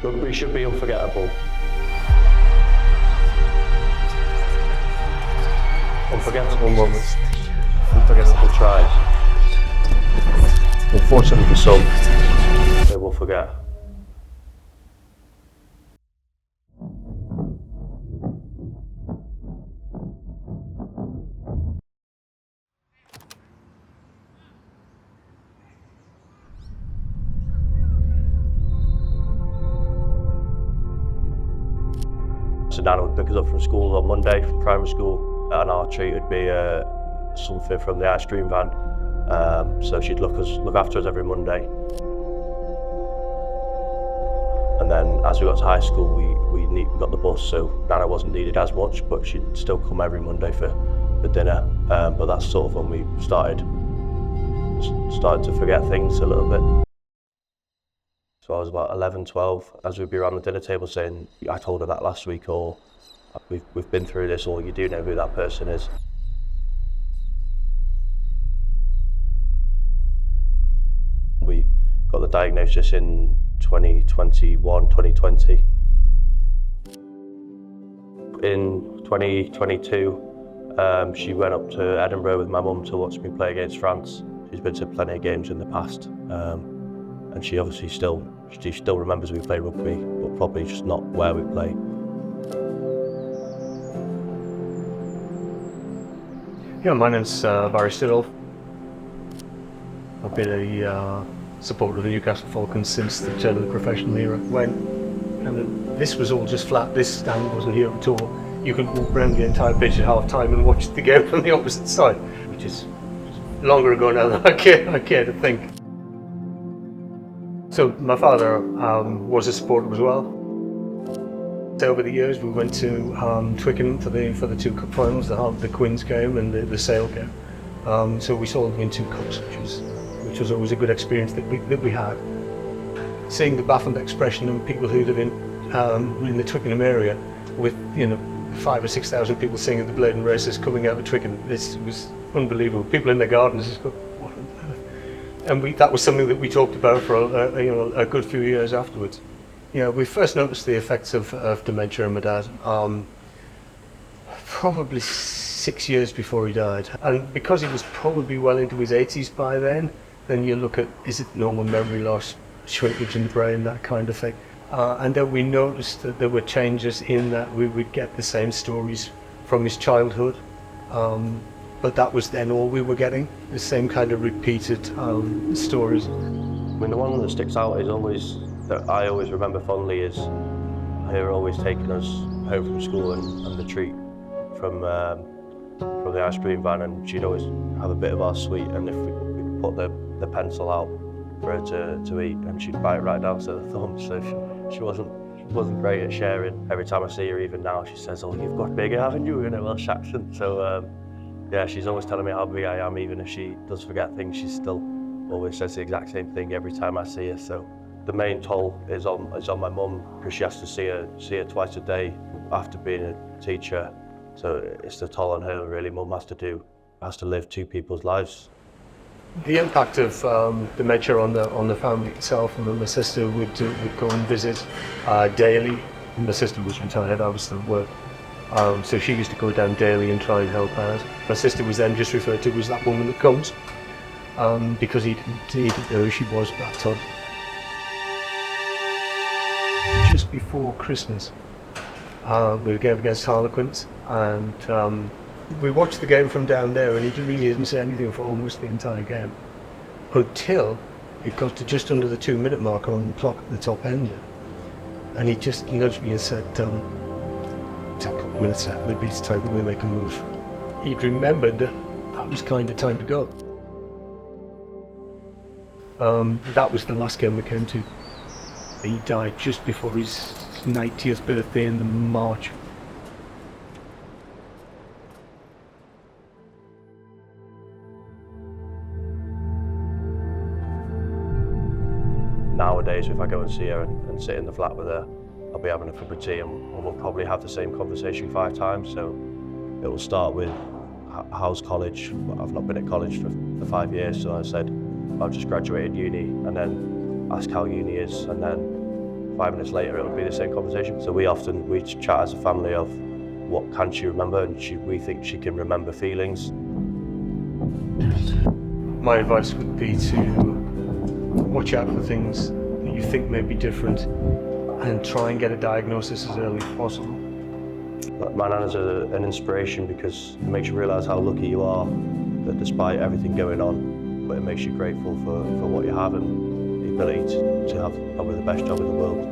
Rugby should be unforgettable. Unforgettable moments. Unforgettable tries. Unfortunately for some, they will forget. So Nana would pick us up from school on Monday, from primary school, and our treat would be something from the ice cream van. So she'd look after us every Monday. And then as we got to high school, we got the bus, so Nana wasn't needed as much, but she'd still come every Monday for dinner. But that's sort of when we started to forget things a little bit. So I was about 11, 12, as we'd be around the dinner table saying, I told her that last week, or we've been through this, or you do know who that person is. We got the diagnosis in 2021, 2020. In 2022, she went up to Edinburgh with my mum to watch me play against France. She's been to plenty of games in the past. And she obviously still remembers we play rugby, but probably just not where we play. Yeah, my name's 𝗨𝗨ci𝗍𝗶𝘶. I've been a supporter of the Newcastle Falcons since the turn of the professional era. And this was all just flat, this stand wasn't here at all. You could walk around the entire pitch at half time and watch the game from the opposite side, which is longer ago now than I care to think. So my father was a supporter as well. So over the years we went to Twickenham for the two cup finals, the Queen's game and the Sale game. So we saw them win 2 cups, which was always a good experience that we had. Seeing the baffled expression of people who'd have been in the Twickenham area with 5,000 or 6,000 people singing the Bladen Races coming out of Twickenham, this was unbelievable. People in their gardens just go, what on earth? And that was something that we talked about for a good few years afterwards. We first noticed the effects of dementia in my dad probably 6 years before he died. And because he was probably well into his 80s by then you look at, is it normal memory loss, shrinkage in the brain, that kind of thing. And then we noticed that there were changes in that we would get the same stories from his childhood. But that was then all we were getting, the same kind of repeated stories. I mean, the one that sticks out that I always remember fondly is her always taking us home from school and the treat from the ice cream van, and she'd always have a bit of our sweet, and if we put the pencil out for her to eat, and she'd bite right down to the thumb, so she wasn't great at sharing. Every time I see her, even now, she says, "Oh, you've got bigger, haven't you?" in a Welsh accent. So yeah, she's always telling me how big I am, even if she does forget things. She still always says the exact same thing every time I see her. So the main toll is on my mum, because she has to see her twice a day after being a teacher. So it's the toll on her, really. Mum has to live 2 people's lives. The impact of dementia on the family itself, and my sister would go and visit daily. My sister was retired, I was still at work. So she used to go down daily and try and help out. My sister was then just referred to as that woman that comes, because he didn't know who she was at that time. Just before Christmas, we were going against 𝗨𝗨, and we watched the game from down there, and he really didn't say anything for almost the entire game, until it got to just under the 2-minute mark on the clock at the top end, and he just nudged me and said, "A couple of minutes out, maybe it's time that we make a move." He'd remembered that was kind of time to go. That was the last game we came to. He died just before his 90th birthday in the March. Nowadays, if I go and see her and sit in the flat with her, I'll be having a cup of tea and we'll probably have the same conversation 5 times. So it will start with, how's college? I've not been at college for 5 years, so I said, I've just graduated uni, and then ask how uni is, and then 5 minutes later it'll be the same conversation. So we chat as a family of what can she remember, and we think she can remember feelings. My advice would be to watch out for things that you think may be different and try and get a diagnosis as early as possible. My nana's an inspiration because it makes you realise how lucky you are that despite everything going on, but it makes you grateful for what you have and the ability to have probably the best job in the world.